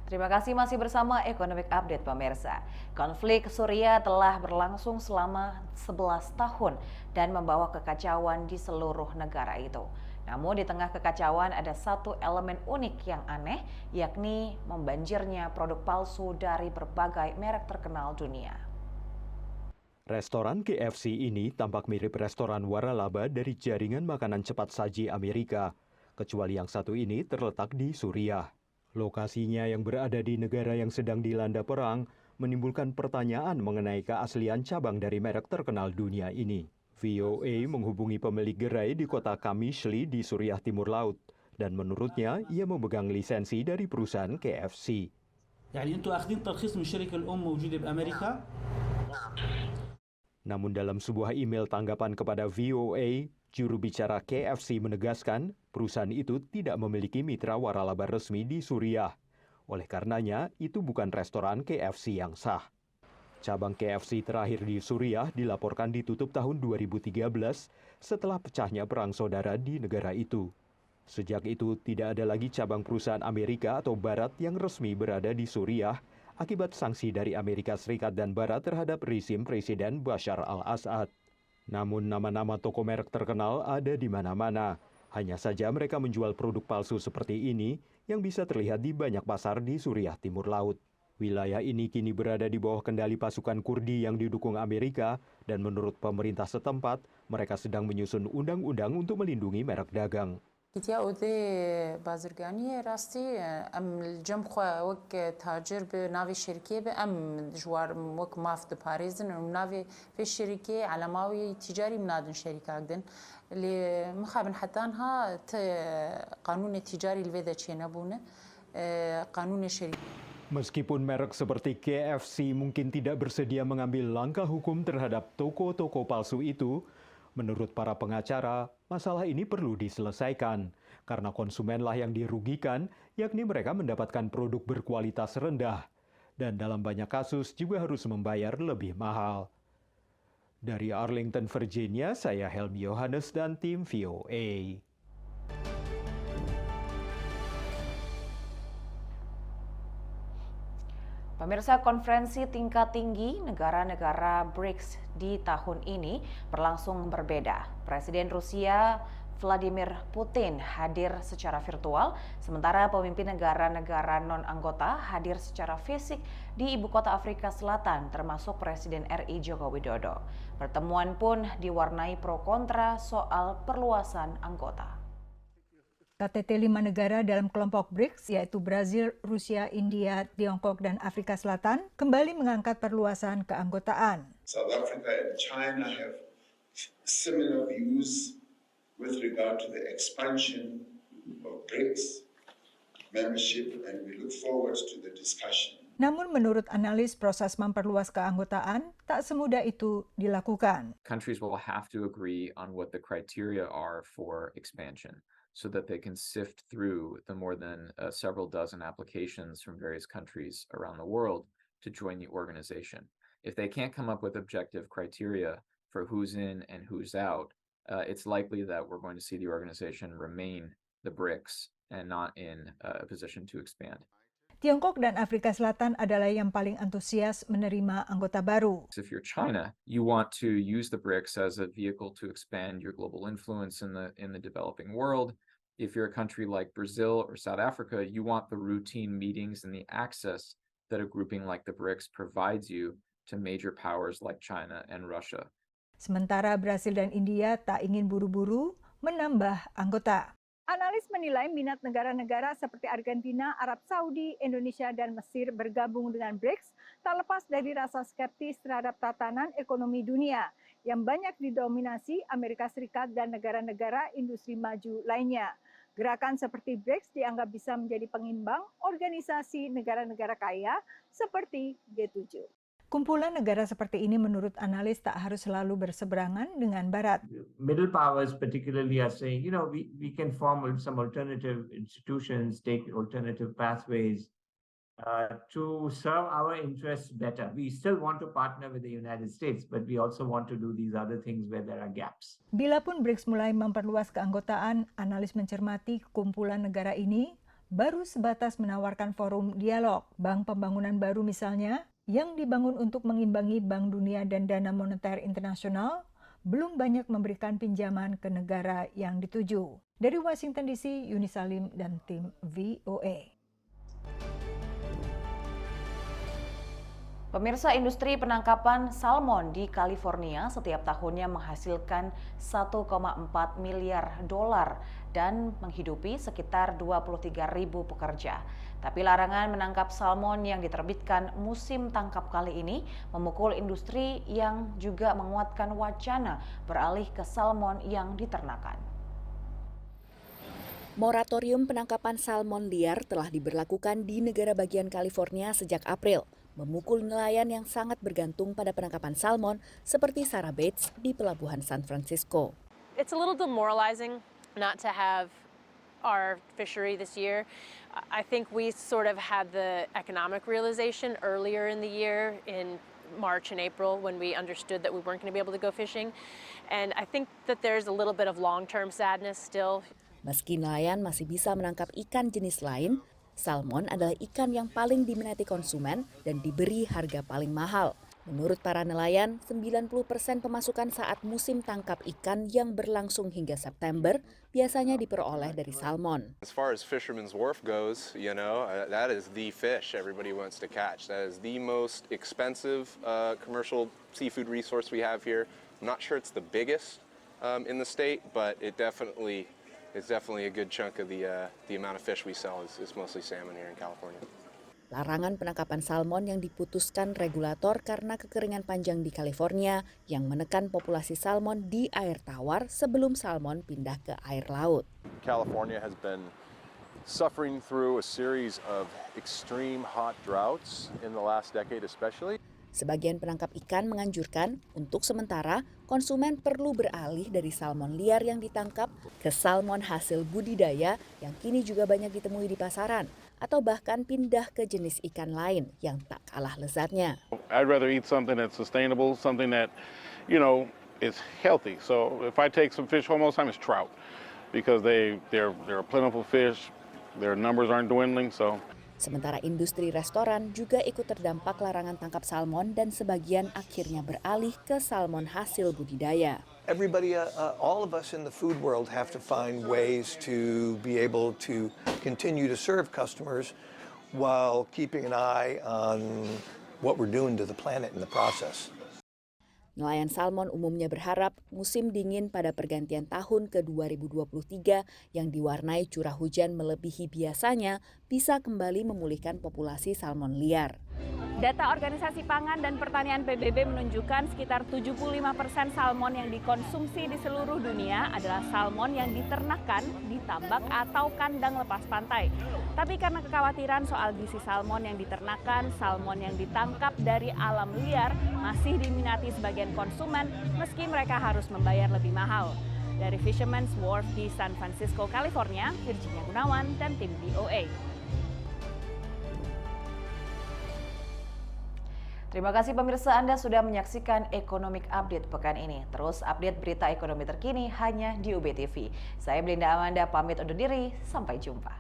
Terima kasih masih bersama Economic Update pemirsa. Konflik Suriah telah berlangsung selama 11 tahun dan membawa kekacauan di seluruh negara itu. Namun di tengah kekacauan ada satu elemen unik yang aneh, yakni membanjirnya produk palsu dari berbagai merek terkenal dunia. Restoran KFC ini tampak mirip restoran waralaba dari jaringan makanan cepat saji Amerika, kecuali yang satu ini terletak di Suriah. Lokasinya yang berada di negara yang sedang dilanda perang menimbulkan pertanyaan mengenai keaslian cabang dari merek terkenal dunia ini. VOA menghubungi pemilik gerai di kota Kamishli di Suriah Timur Laut, dan menurutnya ia memegang lisensi dari perusahaan KFC. يعني انتوا اخذين ترخيص من الشركه الام موجوده بامريكا. Namun dalam sebuah email tanggapan kepada VOA, juru bicara KFC menegaskan perusahaan itu tidak memiliki mitra waralaba resmi di Suriah. Oleh karenanya, itu bukan restoran KFC yang sah. Cabang KFC terakhir di Suriah dilaporkan ditutup tahun 2013 setelah pecahnya perang saudara di negara itu. Sejak itu, tidak ada lagi cabang perusahaan Amerika atau Barat yang resmi berada di Suriah akibat sanksi dari Amerika Serikat dan Barat terhadap rezim Presiden Bashar al-Assad. Namun nama-nama toko merek terkenal ada di mana-mana. Hanya saja mereka menjual produk palsu seperti ini yang bisa terlihat di banyak pasar di Suriah Timur Laut. Wilayah ini kini berada di bawah kendali pasukan Kurdi yang didukung Amerika, dan menurut pemerintah setempat, mereka sedang menyusun undang-undang untuk melindungi merek dagang. كتيا أودي بازرگانی راستی ام الجم خوا وک تاجر به ناوی شرکه به ام جوار وک مافت پاریزن و ناوی في الشركة على ماوي تجاري منادن شركة أقدن اللي مخابن حتى انها قانون التجاري الفيدا تشينابونه قانون الشركة. Meskipun merek seperti KFC mungkin tidak bersedia mengambil langkah hukum terhadap toko-toko palsu itu, menurut para pengacara, masalah ini perlu diselesaikan karena konsumenlah yang dirugikan, yakni mereka mendapatkan produk berkualitas rendah dan dalam banyak kasus juga harus membayar lebih mahal. Dari Arlington, Virginia, saya Helmi Yohanes dan tim VOA. Pemirsa, konferensi tingkat tinggi negara-negara BRICS di tahun ini berlangsung berbeda. Presiden Rusia Vladimir Putin hadir secara virtual, sementara pemimpin negara-negara non-anggota hadir secara fisik di ibu kota Afrika Selatan, termasuk Presiden RI Joko Widodo. Pertemuan pun diwarnai pro kontra soal perluasan anggota. KTT 5 negara dalam kelompok BRICS, yaitu Brazil, Rusia, India, Tiongkok, dan Afrika Selatan, kembali mengangkat perluasan keanggotaan. South Africa and China have similar views with regard to the expansion of BRICS membership, and we look forward to the discussion. Namun menurut analis, proses memperluas keanggotaan tak semudah itu dilakukan. Countries will have to agree on what the criteria are for expansion, so that they can sift through the more than several dozen applications from various countries around the world to join the organization. If they can't come up with objective criteria for who's in and who's out, it's likely that we're going to see the organization remain the BRICS and not in a position to expand. Tiongkok dan Afrika Selatan adalah yang paling antusias menerima anggota baru. If you're China, you want to use the BRICS as a vehicle to expand your global influence in the developing world. If you're a country like Brazil or South Africa, you want the routine meetings and the access that a grouping like the BRICS provides you to major powers like China and Russia. Sementara Brasil dan India tak ingin buru-buru menambah anggota. Analis menilai minat negara-negara seperti Argentina, Arab Saudi, Indonesia, dan Mesir bergabung dengan BRICS tak lepas dari rasa skeptis terhadap tatanan ekonomi dunia yang banyak didominasi Amerika Serikat dan negara-negara industri maju lainnya. Gerakan seperti BRICS dianggap bisa menjadi pengimbang organisasi negara-negara kaya seperti G7. Kumpulan negara seperti ini menurut analis tak harus selalu berseberangan dengan Barat. Middle powers particularly are saying, we can form some alternative institutions, take alternative pathways to serve our interests better. We still want to partner with the United States, but we also want to do these other things where there are gaps. Bila pun BRICS mulai memperluas keanggotaan, analis mencermati kumpulan negara ini baru sebatas menawarkan forum dialog. Bank Pembangunan Baru misalnya, yang dibangun untuk mengimbangi Bank Dunia dan Dana Moneter Internasional, belum banyak memberikan pinjaman ke negara yang dituju. Dari Washington DC, Yuni Salim dan tim VOA. Pemirsa, industri penangkapan salmon di California setiap tahunnya menghasilkan 1,4 miliar dolar dan menghidupi sekitar 23.000 pekerja. Tapi larangan menangkap salmon yang diterbitkan musim tangkap kali ini memukul industri yang juga menguatkan wacana beralih ke salmon yang diternakan. Moratorium penangkapan salmon liar telah diberlakukan di negara bagian California sejak April, memukul nelayan yang sangat bergantung pada penangkapan salmon seperti Sarah Bates di Pelabuhan San Francisco. It's a little demoralizing not to have our fishery this year. I think we sort of had the economic realization earlier in the year in March and April when we understood that we weren't going to be able to go fishing. And I think that there's a little bit of long-term sadness still. Meski nelayan masih bisa menangkap ikan jenis lain, salmon adalah ikan yang paling diminati konsumen dan diberi harga paling mahal. Menurut para nelayan, 90% pemasukan saat musim tangkap ikan yang berlangsung hingga September biasanya diperoleh dari salmon. As far as Fisherman's Wharf goes, that is the fish everybody wants to catch. That is the most expensive commercial seafood resource we have here. I'm not sure it's the biggest in the state, but it's definitely a good chunk of the amount of fish we sell is mostly salmon here in California. Larangan penangkapan salmon yang diputuskan regulator karena kekeringan panjang di California yang menekan populasi salmon di air tawar sebelum salmon pindah ke air laut. California has been suffering through a series of extreme hot droughts in the last decade especially. Sebagian penangkap ikan menganjurkan untuk sementara konsumen perlu beralih dari salmon liar yang ditangkap ke salmon hasil budidaya yang kini juga banyak ditemui di pasaran atau bahkan pindah ke jenis ikan lain yang tak kalah lezatnya. I'd rather eat something that's sustainable, something that, is healthy. So if I take some fish home, most of the time it's trout because they're a plentiful fish, their numbers aren't dwindling, so. Sementara industri restoran juga ikut terdampak larangan tangkap salmon dan sebagian akhirnya beralih ke salmon hasil budidaya. Everybody, all of us in the food world have to find ways to be able to continue to serve customers while keeping an eye on what we're doing to the planet in the process. Nelayan salmon umumnya berharap musim dingin pada pergantian tahun ke 2023 yang diwarnai curah hujan melebihi biasanya bisa kembali memulihkan populasi salmon liar. Data Organisasi Pangan dan Pertanian PBB menunjukkan sekitar 75% salmon yang dikonsumsi di seluruh dunia adalah salmon yang diternakan di tambak atau kandang lepas pantai. Tapi karena kekhawatiran soal gizi salmon yang diternakan, salmon yang ditangkap dari alam liar masih diminati sebagian konsumen meski mereka harus membayar lebih mahal. Dari Fisherman's Wharf di San Francisco, California, Virginia Gunawan dan tim VOA. Terima kasih pemirsa, Anda sudah menyaksikan Economic Update pekan ini. Terus update berita ekonomi terkini hanya di UB TV. Saya Belinda Amanda pamit undur diri, sampai jumpa.